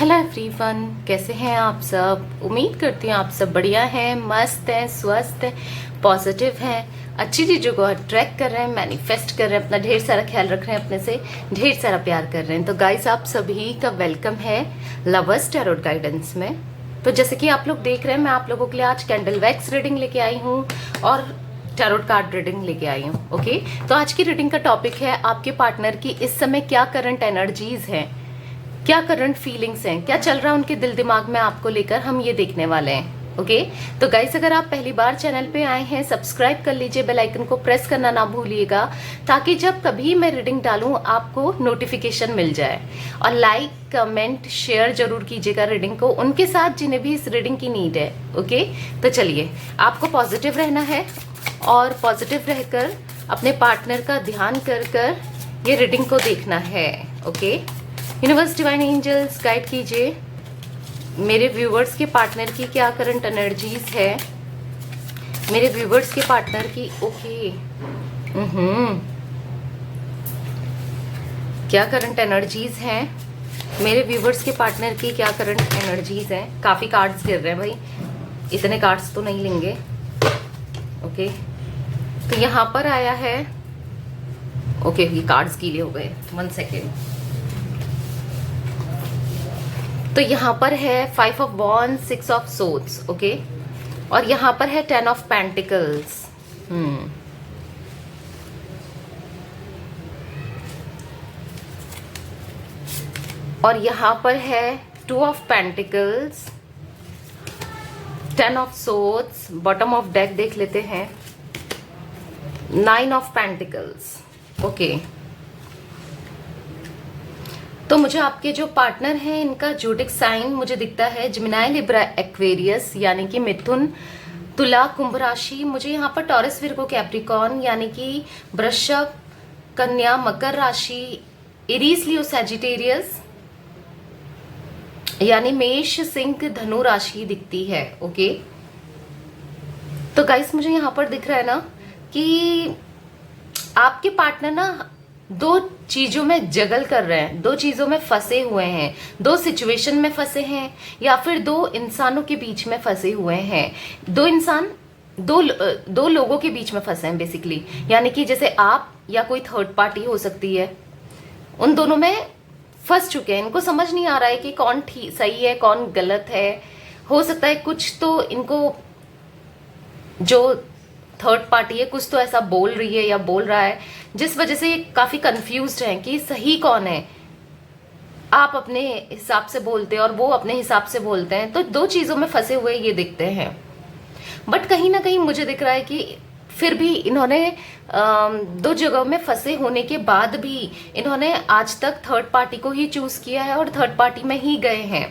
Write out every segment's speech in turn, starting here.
Hello everyone, कैसे हैं आप सब। उम्मीद करती हूँ आप सब बढ़िया हैं, मस्त हैं, स्वस्थ हैं, पॉजिटिव हैं, अच्छी चीज़ों को अट्रैक्ट कर रहे हैं, मैनिफेस्ट कर रहे हैं, अपना ढेर सारा ख्याल रख रहे हैं, अपने से ढेर सारा प्यार कर रहे हैं। तो गाइस, आप सभी का वेलकम है लवर्स टैरोट गाइडेंस में। तो जैसे कि आप लोग देख रहे हैं, मैं आप लोगों के लिए आज कैंडल वैक्स रीडिंग लेके आई हूँ और टैरोट कार्ड रीडिंग लेके आई हूँ। ओके, तो आज की रीडिंग का टॉपिक है आपके पार्टनर की इस समय क्या करंट एनर्जीज हैं, क्या करंट फीलिंग्स हैं, क्या चल रहा है उनके दिल दिमाग में आपको लेकर, हम ये देखने वाले हैं। ओके, तो गाइस, अगर आप पहली बार चैनल पे आए हैं, सब्सक्राइब कर लीजिए, बेल आइकन को प्रेस करना ना भूलिएगा, ताकि जब कभी मैं रीडिंग डालूं आपको नोटिफिकेशन मिल जाए। और लाइक कमेंट शेयर जरूर कीजिएगा रीडिंग को उनके साथ जिन्हें भी इस रीडिंग की नीड है। ओके, तो चलिए, आपको पॉजिटिव रहना है और पॉजिटिव रहकर अपने पार्टनर का ध्यान कर ये रीडिंग को देखना है। Okay, universe divine angels guide कीजिए मेरे व्यूवर्स के पार्टनर की क्या करंट एनर्जीज है, मेरे व्यूवर्स के पार्टनर की। ओके, क्या करंट एनर्जीज हैं, मेरे व्यूवर्स के पार्टनर की क्या करंट एनर्जीज हैं। काफी कार्ड्स गिर रहे हैं भाई, इतने कार्ड्स तो नहीं लेंगे। ओके, तो यहां पर आया है। ओके, ये कार्ड्स गीले हो गए, 1 सेकेंड। तो यहाँ पर है 5 of wands, 6 of swords. Okay, और यहाँ पर है 10 ऑफ पेंटिकल्स। और यहाँ पर है 2 of pentacles, 10 of swords. Bottom of deck देख लेते हैं, 9 ऑफ पेंटिकल्स। ओके, तो मुझे आपके जो पार्टनर हैं इनका जोडिक साइन मुझे दिखता है जिमिनाई, लिब्रा, एक्वेरियस यानी कि मिथुन, तुला, कुंभ राशि। मुझे यहाँ पर टॉरस, विर्गो, कैप्रिकॉर्न यानी कि वृषभ, कन्या, मकर राशि, एरीज, लियो, सैजिटेरियस यानी मेष, सिंह, धनु राशि दिखती है। ओके, तो गाइस, मुझे यहाँ पर दिख रहा है ना कि आपके पार्टनर ना दो चीजों में जगल कर रहे हैं, दो चीजों में फंसे हुए हैं, दो सिचुएशन में फंसे हैं, या फिर दो इंसानों के बीच में फंसे हुए हैं। दो इंसान दो लोगों के बीच में फंसे हैं बेसिकली, यानी कि जैसे आप या कोई थर्ड पार्टी हो सकती है, उन दोनों में फंस चुके हैं। इनको समझ नहीं आ रहा है कि कौन सही है कौन गलत है। हो सकता है कुछ तो इनको, जो थर्ड पार्टी है, कुछ तो ऐसा बोल रही है या बोल रहा है जिस वजह से ये काफी कंफ्यूज्ड हैं कि सही कौन है। आप अपने हिसाब से बोलते हैं और वो अपने हिसाब से बोलते हैं, तो दो चीजों में फंसे हुए ये दिखते हैं। बट कहीं ना कहीं मुझे दिख रहा है कि फिर भी इन्होंने दो जगहों में फंसे होने के बाद भी इन्होंने आज तक थर्ड पार्टी को ही चूज किया है और थर्ड पार्टी में ही गए हैं,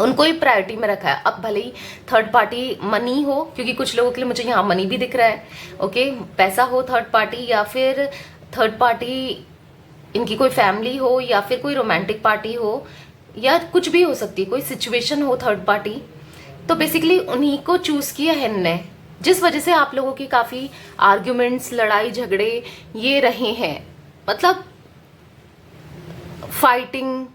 उनको ही प्रायोरिटी में रखा है। अब भले ही थर्ड पार्टी मनी हो, क्योंकि कुछ लोगों के लिए मुझे यहाँ मनी भी दिख रहा है। ओके, पैसा हो थर्ड पार्टी, या फिर थर्ड पार्टी इनकी कोई फैमिली हो, या फिर कोई रोमांटिक पार्टी हो, या कुछ भी हो सकती है, कोई सिचुएशन हो थर्ड पार्टी। तो बेसिकली उन्हीं को चूज किया है इनने, जिस वजह से आप लोगों की काफी आर्ग्यूमेंट्स, लड़ाई झगड़े ये रहे हैं, मतलब फाइटिंग,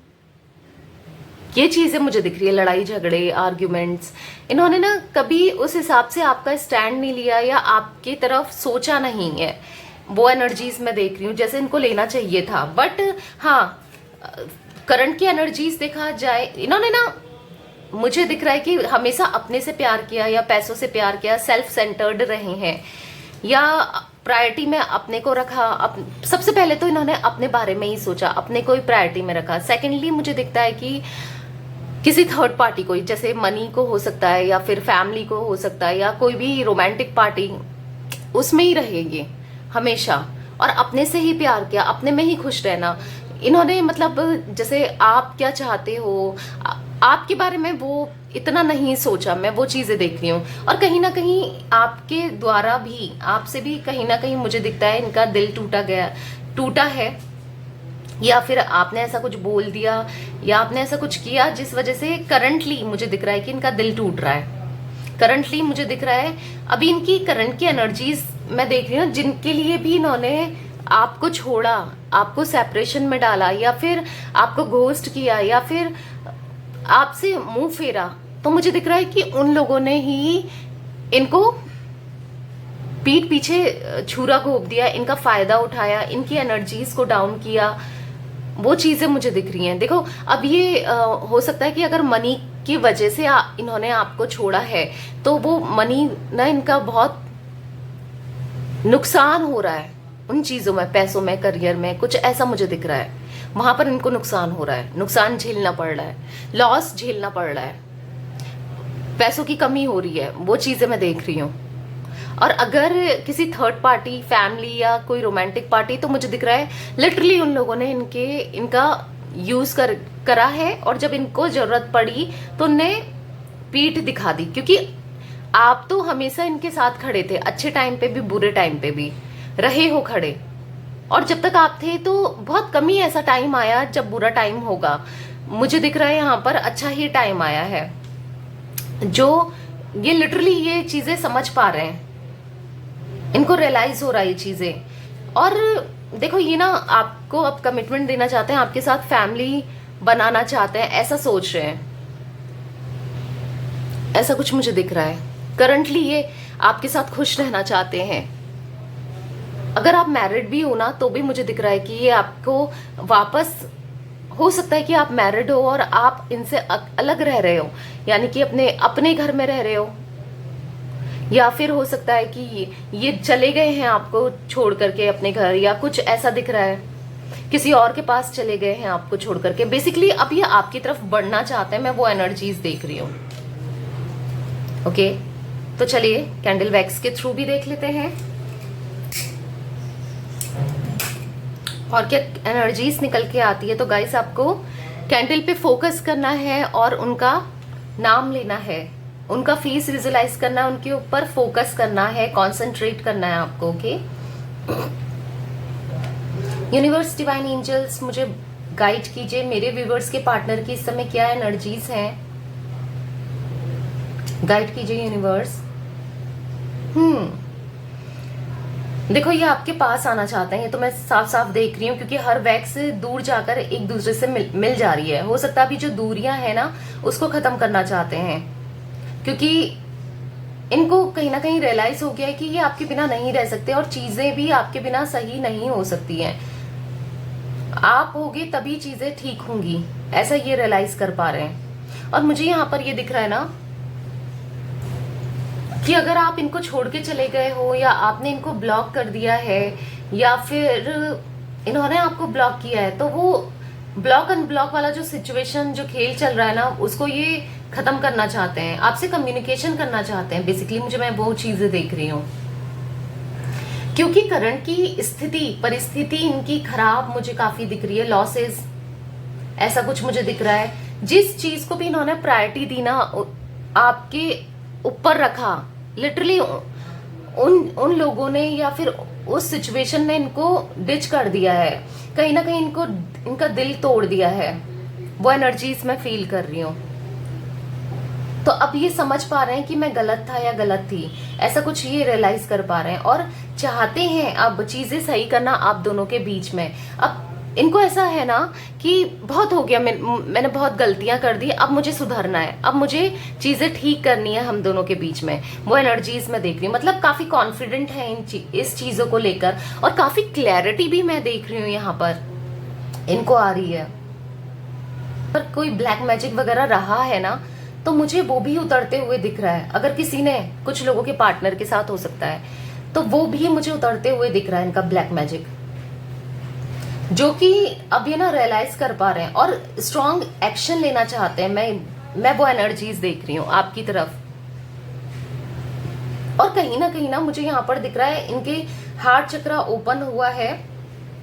ये चीजें मुझे दिख रही है। लड़ाई झगड़े, आर्ग्यूमेंट्स, इन्होंने ना कभी उस हिसाब से आपका स्टैंड नहीं लिया या आपकी तरफ सोचा नहीं है। वो एनर्जीज मैं देख रही हूँ जैसे इनको लेना चाहिए था। बट हाँ, करंट की एनर्जीज देखा जाए, इन्होंने ना, मुझे दिख रहा है कि हमेशा अपने से प्यार किया या पैसों से प्यार किया, सेल्फ सेंटर्ड रहे हैं, या प्रायोरिटी में अपने को रखा। सबसे पहले तो इन्होंने अपने बारे में ही सोचा, अपने को ही प्रायोरिटी में रखा। सेकेंडली मुझे दिखता है कि किसी थर्ड पार्टी को, जैसे मनी को हो सकता है, या फिर फैमिली को हो सकता है, या कोई भी रोमांटिक पार्टी, उसमें ही रहेंगे हमेशा, और अपने से ही प्यार किया, अपने में ही खुश रहना इन्होंने। मतलब जैसे आप क्या चाहते हो, आपके बारे में वो इतना नहीं सोचा, मैं वो चीजें देख रही हूँ। और कहीं ना कहीं आपके द्वारा भी, आपसे भी कहीं ना कहीं मुझे दिखता है इनका दिल टूटा है, या फिर आपने ऐसा कुछ बोल दिया या आपने ऐसा कुछ किया जिस वजह से करंटली मुझे दिख रहा है कि इनका दिल टूट रहा है। करंटली मुझे दिख रहा है अभी इनकी करंट की एनर्जीज मैं देख रही हूँ, जिनके लिए भी इन्होंने आपको छोड़ा, आपको सेपरेशन में डाला, या फिर आपको घोस्ट किया, या फिर आपसे मुंह फेरा, तो मुझे दिख रहा है कि उन लोगों ने ही इनको पीठ पीछे छुरा घोंप दिया, इनका फायदा उठाया, इनकी एनर्जीज को डाउन किया। वो चीजें मुझे दिख रही हैं। देखो अब ये हो सकता है कि अगर मनी की वजह से इन्होंने आपको छोड़ा है, तो वो मनी ना इनका बहुत नुकसान हो रहा है उन चीजों में, पैसों में, करियर में, कुछ ऐसा मुझे दिख रहा है। वहां पर इनको नुकसान हो रहा है, नुकसान झेलना पड़ रहा है, लॉस झेलना पड़ रहा है, पैसों की कमी हो रही है, वो चीजें मैं देख रही हूँ। और अगर किसी थर्ड पार्टी, फैमिली या कोई रोमांटिक पार्टी, तो मुझे दिख रहा है लिटरली उन लोगों ने इनका यूज करा है, और जब इनको जरूरत पड़ी तो उनने पीठ दिखा दी। क्योंकि आप तो हमेशा इनके साथ खड़े थे, अच्छे टाइम पे भी बुरे टाइम पे भी रहे हो खड़े, और जब तक आप थे तो बहुत कम ही ऐसा टाइम आया जब बुरा टाइम होगा। मुझे दिख रहा है यहाँ पर अच्छा ही टाइम आया है, जो ये लिटरली ये चीजें समझ पा रहे हैं, इनको रियलाइज हो रहा है ये चीजें। और देखो ये ना आपको अब कमिटमेंट देना चाहते हैं, आपके साथ फैमिली बनाना चाहते हैं, ऐसा सोच रहे हैं, ऐसा कुछ मुझे दिख रहा है। करंटली ये आपके साथ खुश रहना चाहते हैं। अगर आप मैरिड भी हो ना, तो भी मुझे दिख रहा है कि ये आपको वापस, हो सकता है कि आप मैरिड हो और आप इनसे अलग रह रहे हो, यानी कि अपने घर में रह रहे हो, या फिर हो सकता है कि ये चले गए हैं आपको छोड़ करके अपने घर, या कुछ ऐसा दिख रहा है, किसी और के पास चले गए हैं आपको छोड़ करके। बेसिकली अब ये आपकी तरफ बढ़ना चाहते हैं, मैं वो एनर्जीज देख रही हूँ। ओके, तो चलिए कैंडल वैक्स के थ्रू भी देख लेते हैं और क्या एनर्जीज निकल के आती है। तो गाइस आपको कैंडल पे फोकस करना है और उनका नाम लेना है, उनका फेस विजुलाइज करना है, उनके ऊपर फोकस करना है, कंसंट्रेट करना है आपको। ओके, यूनिवर्स, डिवाइन एंजल्स मुझे गाइड कीजिए, मेरे व्यूवर्स के पार्टनर की इस समय क्या एनर्जीज हैं, गाइड कीजिए यूनिवर्स। देखो ये आपके पास आना चाहते हैं, ये तो मैं साफ साफ देख रही हूँ, क्योंकि हर वैक्स दूर जाकर एक दूसरे से मिल जा रही है। हो सकता है अभी जो दूरियां हैं ना, उसको खत्म करना चाहते हैं, क्योंकि इनको कहीं ना कहीं रियलाइज हो गया है कि ये आपके बिना नहीं रह सकते, और चीजें भी आपके बिना सही नहीं हो सकती हैं। आप होगे तभी चीजें ठीक होंगी, ऐसा ये रियलाइज कर पा रहे हैं। और मुझे यहाँ पर ये दिख रहा है ना कि अगर आप इनको छोड़ के चले गए हो, या आपने इनको ब्लॉक कर दिया है, या फिर इन्होंने आपको ब्लॉक किया है, तो वो ब्लॉक अनब्लॉक वाला जो सिचुएशन, जो खेल चल रहा है ना, उसको ये खत्म करना चाहते हैं, आपसे कम्युनिकेशन करना चाहते हैं। बेसिकली मुझे, मैं वो चीजें देख रही हूँ, क्योंकि करंट की परिस्थिति इनकी खराब मुझे काफी दिख रही है, लॉसेस, ऐसा कुछ मुझे दिख रहा है। जिस चीज को भी इन्होंने प्रायोरिटी दी ना, आपके ऊपर रखा, लिटरली उन लोगों ने या फिर उस सिचुएशन ने इनको डिच कर दिया है, कहीं ना कहीं इनका दिल तोड़ दिया है। वो एनर्जीज मैं फील कर रही हूँ। तो अब ये समझ पा रहे हैं कि मैं गलत था या गलत थी, ऐसा कुछ ये रियलाइज कर पा रहे हैं, और चाहते हैं अब चीजें सही करना आप दोनों के बीच में। अब इनको ऐसा है ना कि बहुत हो गया, मैंने बहुत गलतियां कर दी, अब मुझे सुधरना है, अब मुझे चीजें ठीक करनी है हम दोनों के बीच में। वो एनर्जीज मैं देख रही हूँ, मतलब काफी कॉन्फिडेंट है इस चीजों को लेकर, और काफी क्लैरिटी भी मैं देख रही हूँ यहाँ पर इनको आ रही है। पर कोई ब्लैक मैजिक वगैरह रहा है ना, तो मुझे वो भी उतरते हुए दिख रहा है। अगर किसी ने, कुछ लोगों के पार्टनर के साथ हो सकता है, तो वो भी मुझे उतरते हुए दिख रहा है इनका ब्लैक मैजिक, जो कि अब ये ना रियलाइज कर पा रहे हैं और स्ट्रॉन्ग एक्शन लेना चाहते हैं। मैं वो एनर्जीज देख रही हूँ आपकी तरफ। और कहीं ना मुझे यहाँ पर दिख रहा है इनके हार्ट चक्रा ओपन हुआ है,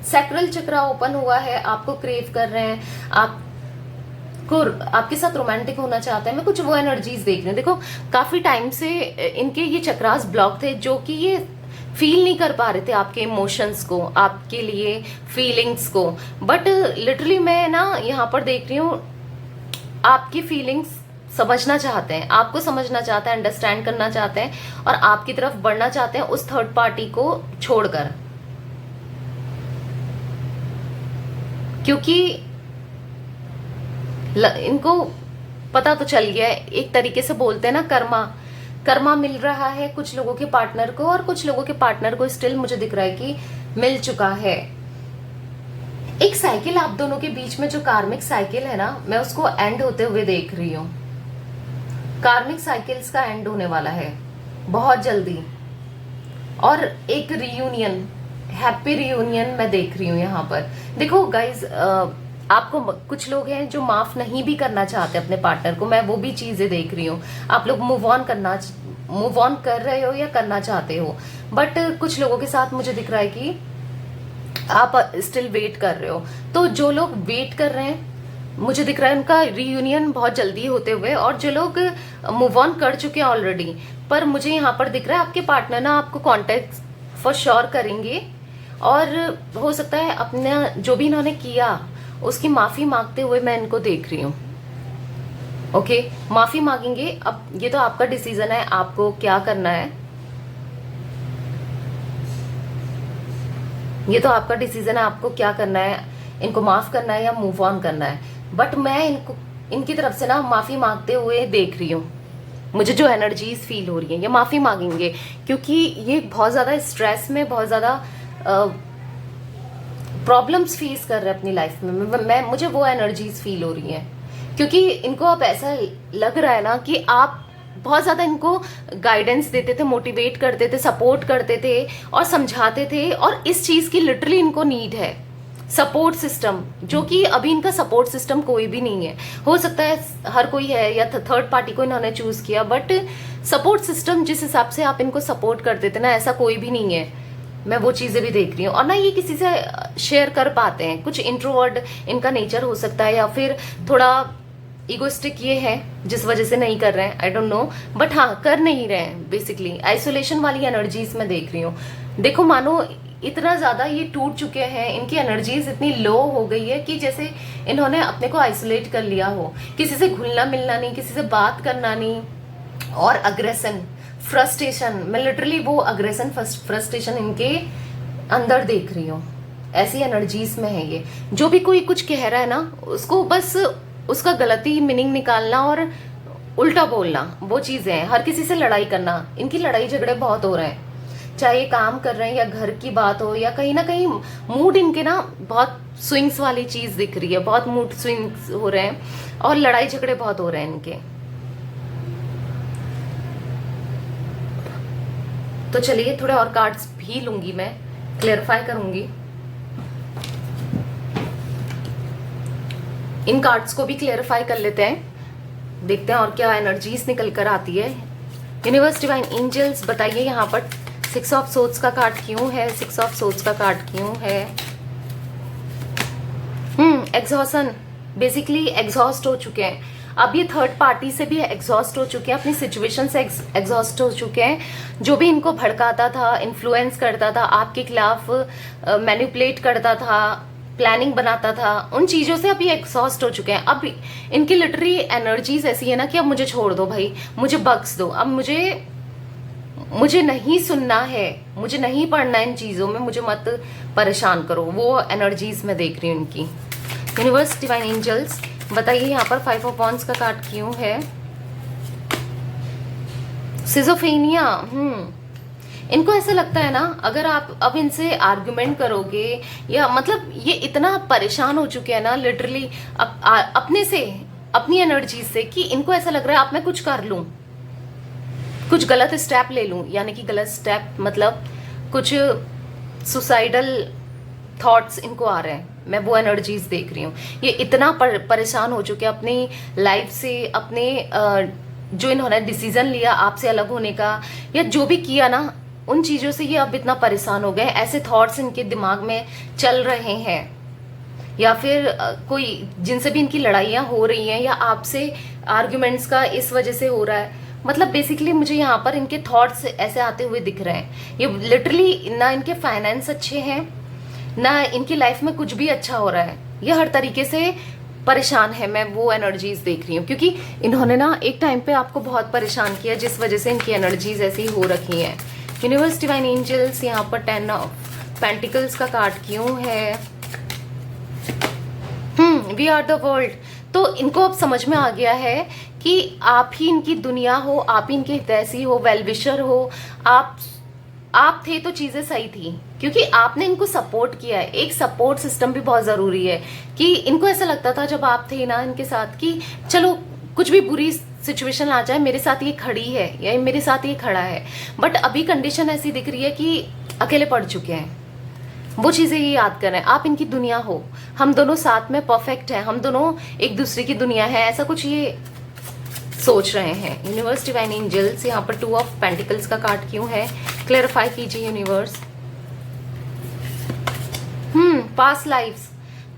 सैक्रल चक्रा ओपन हुआ है, आपको क्रेव कर रहे हैं, आपके साथ रोमांटिक होना चाहते हैं। मैं कुछ वो एनर्जीज देख रही हूँ। देखो काफी टाइम से इनके ये चक्रास ब्लॉक थे, जो कि ये फील नहीं कर पा रहे थे आपके इमोशंस को, आपके लिए फीलिंग्स को। बट लिटरली मैं ना यहाँ पर देख रही हूँ आपकी फीलिंग्स समझना चाहते हैं, आपको समझना चाहते हैं, अंडरस्टैंड करना चाहते हैं, और आपकी तरफ बढ़ना चाहते हैं उस थर्ड पार्टी को छोड़कर। क्योंकि इनको पता तो चल गया है, एक तरीके से बोलते हैं ना कर्मा, कर्मा मिल रहा है कुछ लोगों के पार्टनर को, और कुछ लोगों के पार्टनर को स्टिल मुझे दिख रहा है कि मिल चुका है। एक साइकिल आप दोनों के बीच में जो कार्मिक साइकिल है ना, मैं उसको एंड होते हुए देख रही हूँ। कार्मिक साइकिल्स का एंड होने वाला है बहुत जल्दी, और एक रियूनियन, हैप्पी रियूनियन मैं देख रही हूँ यहाँ पर। देखो गाइज, आपको कुछ लोग हैं जो माफ नहीं भी करना चाहते अपने पार्टनर को, मैं वो भी चीजें देख रही हूँ। आप लोग मूव ऑन कर रहे हो या करना चाहते हो, बट कुछ लोगों के साथ मुझे दिख रहा है कि आप स्टिल वेट कर रहे हो। तो जो लोग वेट कर रहे हैं, मुझे दिख रहा है उनका रियूनियन बहुत जल्दी होते हुए, और जो लोग मूव ऑन कर चुके हैं ऑलरेडी, पर मुझे यहाँ पर दिख रहा है आपके पार्टनर ना आपको कांटेक्ट फॉर श्योर करेंगे, और हो सकता है अपना जो भी इन्होंने किया उसकी माफी मांगते हुए मैं इनको देख रही हूँ। ओके, माफी मांगेंगे। अब ये तो आपका डिसीजन है, आपको क्या करना है, ये तो आपका डिसीजन है, आपको क्या करना है, इनको माफ करना है या मूव ऑन करना है। बट मैं इनकी तरफ से ना माफी मांगते हुए देख रही हूँ। मुझे जो एनर्जीज फील हो रही है, ये माफी मांगेंगे, क्योंकि ये बहुत ज्यादा स्ट्रेस में, बहुत ज्यादा प्रॉब्लम्स फेस कर रहे हैं अपनी लाइफ में। मुझे वो एनर्जीज फील हो रही हैं, क्योंकि इनको अब ऐसा लग रहा है ना कि आप बहुत ज्यादा इनको गाइडेंस देते थे, मोटिवेट करते थे, सपोर्ट करते थे और समझाते थे, और इस चीज की लिटरली इनको नीड है, सपोर्ट सिस्टम, जो कि अभी इनका सपोर्ट सिस्टम कोई भी नहीं है। हो सकता है हर कोई है या थर्ड पार्टी को इन्होंने चूज किया, बट सपोर्ट सिस्टम जिस हिसाब से आप इनको सपोर्ट करते थे ना, ऐसा कोई भी नहीं है। मैं वो चीजें भी देख रही हूँ, और ना ये किसी से शेयर कर पाते हैं। कुछ इंट्रोवर्ट इनका नेचर हो सकता है, या फिर थोड़ा इगोस्टिक ये है जिस वजह से नहीं कर रहे हैं, आई डोंट नो, बट हाँ कर नहीं रहे हैं। बेसिकली आइसोलेशन वाली एनर्जीज में देख रही हूँ। देखो, मानो इतना ज्यादा ये टूट चुके हैं, इनकी एनर्जीज इतनी लो हो गई है कि जैसे इन्होंने अपने को आइसोलेट कर लिया हो, किसी से घुलना मिलना नहीं, किसी से बात करना नहीं, और अग्रेशन, फ्रस्ट्रेशन, मैं लिटरली वो अग्रेशन फ्रस्ट्रेशन इनके अंदर देख रही हूँ। ऐसी एनर्जीज में है ये। जो भी कोई कुछ कह रहा है ना, उसको बस उसका गलती मीनिंग निकालना और उल्टा बोलना, वो चीजें हैं। हर किसी से लड़ाई करना, इनकी लड़ाई झगड़े बहुत हो रहे हैं, चाहे ये काम कर रहे हैं या घर की बात हो, या कहीं ना कहीं मूड इनके ना बहुत स्विंग्स वाली चीज दिख रही है, बहुत मूड स्विंग्स हो रहे हैं, और लड़ाई झगड़े बहुत हो रहे हैं इनके। तो चलिए थोड़े और कार्ड्स भी लूंगी, मैं क्लेरिफाई करूंगी, इन कार्ड्स को भी क्लेरिफाई कर लेते हैं, देखते हैं और क्या एनर्जीज निकल कर आती है। यूनिवर्स, डिवाइन एंजल्स, बताइए यहाँ पर 6 ऑफ सोर्ड्स का कार्ड क्यों है, 6 ऑफ सोर्ड्स का कार्ड क्यों है। एग्जॉशन, बेसिकली एग्जॉस्ट हो चुके हैं। अब ये थर्ड पार्टी से भी एग्जॉस्ट हो चुके हैं, अपनी सिचुएशन से एग्जॉस्ट हो चुके हैं। जो भी इनको भड़काता था, इन्फ्लुएंस करता था, आपके खिलाफ मैनिपुलेट करता था, प्लानिंग बनाता था, उन चीजों से अभी एग्जॉस्ट हो चुके हैं। अब इनकी लिटरली एनर्जीज ऐसी है ना कि अब मुझे छोड़ दो भाई, मुझे बख्श दो, अब मुझे नहीं सुनना है, मुझे नहीं पढ़ना इन चीजों में, मुझे मत परेशान करो। वो एनर्जीज में देख रही हूँ इनकी। यूनिवर्स, डिवाइन एंजल्स, बताइए यहाँ पर 5 ऑफ वॉन्ड्स का कार्ड क्यों है। सिजोफेनिया, इनको ऐसा लगता है ना, अगर आप अब इनसे आर्गुमेंट करोगे, या मतलब ये इतना परेशान हो चुके हैं ना लिटरली अपने से, अपनी एनर्जी से, कि इनको ऐसा लग रहा है आप मैं कुछ कर लूं, कुछ गलत स्टेप ले लूं, यानी कि गलत स्टेप मतलब कुछ सुसाइडल थॉट्स इनको आ रहे हैं। मैं वो एनर्जीज देख रही हूँ। ये इतना परेशान हो चुके हैं अपनी लाइफ से, अपने जो इन्होंने डिसीजन लिया आपसे अलग होने का, या जो भी किया ना, उन चीजों से ये अब इतना परेशान हो गए। ऐसे थॉट्स इनके दिमाग में चल रहे हैं, या फिर कोई जिनसे भी इनकी लड़ाइयाँ हो रही हैं, या आपसे आर्ग्यूमेंट्स का इस वजह से हो रहा है। मतलब बेसिकली मुझे यहाँ पर इनके थॉट्स ऐसे आते हुए दिख रहे हैं। ये लिटरली ना इनके फाइनेंस अच्छे हैं, ना इनकी लाइफ में कुछ भी अच्छा हो रहा है, ये हर तरीके से परेशान है। मैं वो एनर्जीज देख रही हूँ, क्योंकि इन्होंने ना एक टाइम पे आपको बहुत परेशान किया, जिस वजह से इनकी एनर्जीज ऐसी हो रखी हैं। यूनिवर्स, डिवाइन एंजल्स, यहाँ पर 10 ऑफ पेंटिकल्स का कार्ड क्यों है। वी आर द वर्ल्ड, तो इनको अब समझ में आ गया है कि आप ही इनकी दुनिया हो, आप ही इनके हितैषी हो, वेलविशर हो। आप थे तो चीजें सही थी, क्योंकि आपने इनको सपोर्ट किया है। एक सपोर्ट सिस्टम भी बहुत जरूरी है कि इनको ऐसा लगता था जब आप थे ना इनके साथ कि चलो कुछ भी बुरी सिचुएशन आ जाए मेरे साथ ये खड़ी है या मेरे साथ ये खड़ा है। बट अभी कंडीशन ऐसी दिख रही है कि अकेले पड़ चुके हैं। वो चीजें ये याद कर रहे हैं, आप इनकी दुनिया हो, हम दोनों साथ में परफेक्ट हैं, हम दोनों एक दूसरे की दुनिया है, ऐसा कुछ ये सोच रहे हैं। यूनिवर्स, डिवाइन एंजल्स, यहाँ पर 2 ऑफ पेंटिकल्स का कार्ड क्यों है, क्लेरिफाई कीजिए यूनिवर्स। पास्ट लाइफ्स,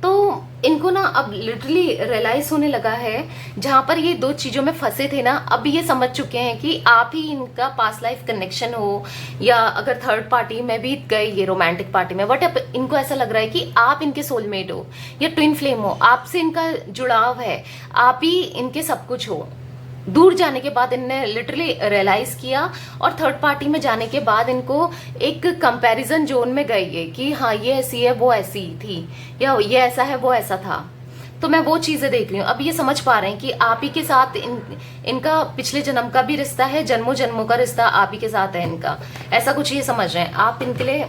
तो इनको ना अब लिटरली रियलाइज होने लगा है, जहां पर ये 2 चीजों में फंसे थे ना, अब ये समझ चुके हैं कि आप ही इनका पास्ट लाइफ कनेक्शन हो, या अगर थर्ड पार्टी में भी गए ये रोमांटिक पार्टी में, बट अब इनको ऐसा लग रहा है कि आप इनके सोलमेट हो या ट्विन फ्लेम हो, आपसे इनका जुड़ाव है, आप ही इनके सब कुछ हो। दूर जाने के बाद इनने लिटरली रियलाइज किया, और थर्ड पार्टी में जाने के बाद इनको एक कंपैरिजन जोन में गई है कि हाँ ये ऐसी है वो ऐसी थी, या ये ऐसा है वो ऐसा था। तो मैं वो चीजें देख रही हूँ। अब ये समझ पा रहे हैं कि आप ही के साथ इनका पिछले जन्म का भी रिश्ता है, जन्मों जन्मों का रिश्ता आप ही के साथ है इनका, ऐसा कुछ ये समझ रहे हैं। आप इनके लिए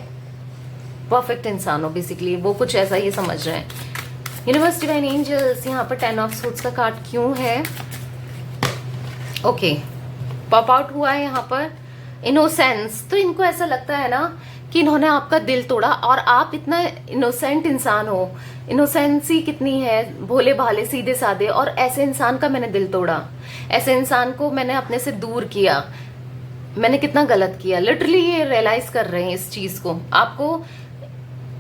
परफेक्ट इंसान हो बेसिकली, वो कुछ ऐसा ये समझ रहे हैं। यूनिवर्स, डिवाइन एंजल्स, यहाँ पर 10 ऑफ सूट्स का कार्ड क्यों है? ओके, पॉप आउट हुआ है यहाँ पर इनोसेंस। तो इनको ऐसा लगता है ना कि इन्होंने आपका दिल तोड़ा, और आप इतना इनोसेंट इंसान हो, इनोसेंसी कितनी है, भोले भाले सीधे साधे, और ऐसे इंसान का मैंने दिल तोड़ा, ऐसे इंसान को मैंने अपने से दूर किया, मैंने कितना गलत किया। लिटरली ये रियलाइज कर रहे हैं इस चीज को, आपको,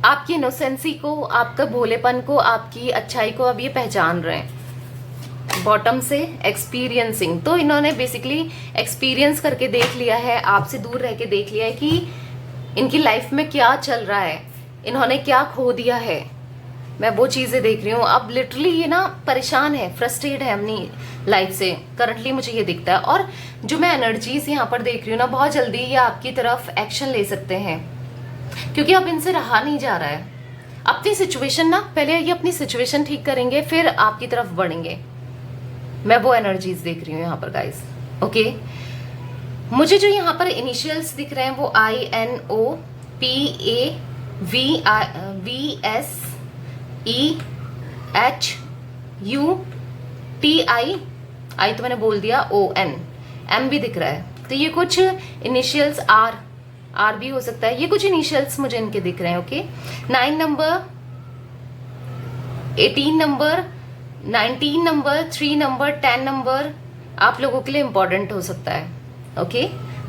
आपकी इनोसेंसी को, आपका भोलेपन को, आपकी अच्छाई को अब ये पहचान रहे हैं। बॉटम से एक्सपीरियंसिंग, तो इन्होंने बेसिकली एक्सपीरियंस करके देख लिया है, आपसे दूर रह के देख लिया है कि इनकी लाइफ में क्या चल रहा है, इन्होंने क्या खो दिया है। मैं वो चीजें देख रही हूँ। अब लिटरली ये ना परेशान है, फ्रस्ट्रेट है अपनी लाइफ से, करंटली मुझे ये दिखता है। और जो मैं एनर्जीज यहाँ पर देख रही हूँ ना, बहुत जल्दी ये आपकी तरफ एक्शन ले सकते हैं, क्योंकि अब इनसे रहा नहीं जा रहा है। अपनी सिचुएशन ना, पहले ये अपनी सिचुएशन ठीक करेंगे, फिर आपकी तरफ बढ़ेंगे। मैं वो एनर्जीज देख रही हूँ यहाँ पर गाइस। ओके, मुझे जो यहाँ पर इनिशियल्स दिख रहे हैं वो INOPAVSEHUTI, आई तो मैंने बोल दिया, ON, M भी दिख रहा है। तो ये कुछ इनिशियल्स, R भी हो सकता है, ये कुछ इनिशियल्स मुझे इनके दिख रहे हैं। Okay, 9 number, 18 number, 19 number, 3 number, 10 number आप लोगों के लिए इंपॉर्टेंट हो सकता है। ओके,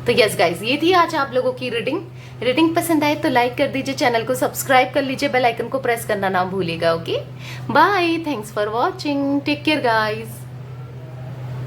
तो यस गाइज, ये थी आज आप लोगों की रीडिंग पसंद आए तो लाइक कर दीजिए, चैनल को सब्सक्राइब कर लीजिए, बेल आइकन को प्रेस करना ना भूलिएगा। Okay, bye, thanks for watching, take care guys.